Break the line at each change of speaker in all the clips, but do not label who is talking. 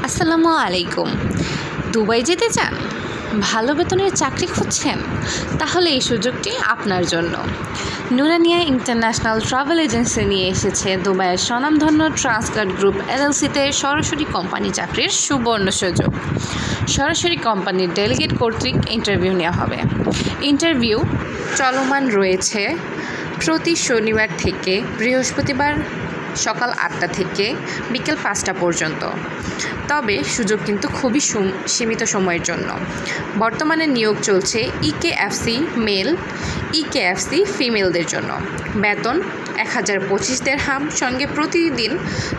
আসসালামু আলাইকুম। দুবাই যেতে চান? ভালো বেতনের চাকরি খুঁজছেন? তাহলে এই সুযোগটি আপনার জন্য। নুরানিয়া ইন্টারন্যাশনাল ট্রাভেল এজেন্সি নিয়ে এসেছে দুবাইয়ের স্বনামধন্য ট্রান্সগার্ড গ্রুপ এলএলসিতে সরাসরি কোম্পানি চাকরির সুবর্ণ সুযোগ। সরাসরি কোম্পানির ডেলিগেট কর্তৃক ইন্টারভিউ নেওয়া হবে। ইন্টারভিউ চলমান রয়েছে প্রতি শনিবার থেকে বৃহস্পতিবার সকাল 8টা থেকে বিকেল 5টা পর্যন্ত। তবে সুযোগ কিন্তু খুবই সীমিত সময়ের জন্য। বর্তমানে নিয়োগ চলছে ইকেএফসি মেল, ইকেএফসি ফিমেলদের জন্য। বেতন 1025 দিরহাম, সঙ্গে প্রতিদিন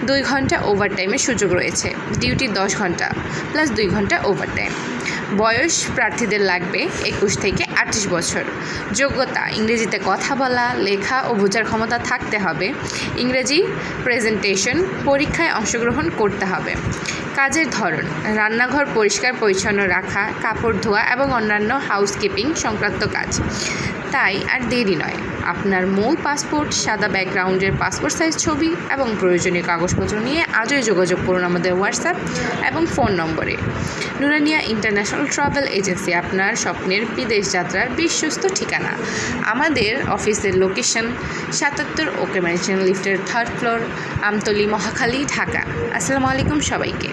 2 ঘন্টা ওভারটাইমের সুযোগ রয়েছে। ডিউটি 10 ঘন্টা প্লাস 2 ঘন্টা ওভারটাইম। বয়স প্রার্থীদের লাগবে 21 থেকে 28 বছর। যোগ্যতা: ইংরেজিতে কথা বলা, লেখা ও বোঝার ক্ষমতা থাকতে হবে। ইংরেজি প্রেজেন্টেশন পরীক্ষায় অংশগ্রহণ করতে হবে। কাজের ধরন: রান্নাঘর পরিষ্কার পরিচ্ছন্ন রাখা, কাপড় ধোয়া এবং অন্যান্য হাউসকিপিং সংক্রান্ত কাজ। তাই আর দেরি নয়, আপনার মূল পাসপোর্ট, সাদা ব্যাকগ্রাউন্ডের পাসপোর্ট সাইজ ছবি এবং প্রয়োজনীয় কাগজপত্র নিয়ে আজই যোগাযোগ করুন আমাদের হোয়াটসঅ্যাপ এবং ফোন নম্বরে। নুরানিয়া ইন্টারন্যাশনাল ট্রাভেল এজেন্সি, আপনার স্বপ্নের বিদেশ যাত্রার বিশ্বস্ত ঠিকানা। আমাদের অফিসের লোকেশন 77 ওকে ম্যানশন লিফটের 3rd ফ্লোর, আমতলী, মহাখালী, ঢাকা। আসসালামু আলাইকুম সবাইকে।